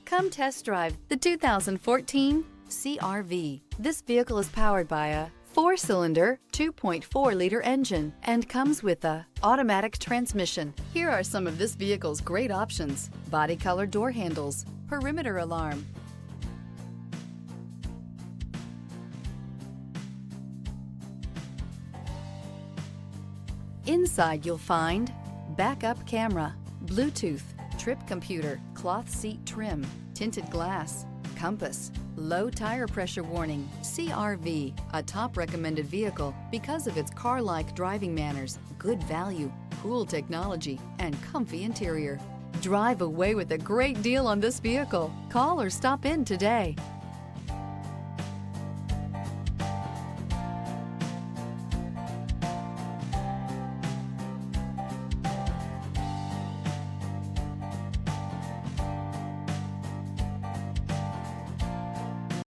Come test drive the 2014 CR-V. This vehicle is powered by a 4-cylinder, 2.4-liter engine and comes with a automatic transmission. Here are some of this vehicle's great options: body color door handles, perimeter alarm, inside you'll find backup camera, Bluetooth, trip computer, cloth seat trim, tinted glass, compass, low tire pressure warning. CR-V, a top recommended vehicle because of its car-like driving manners, good value, cool technology, and comfy interior. Drive away with a great deal on this vehicle. Call or stop in today.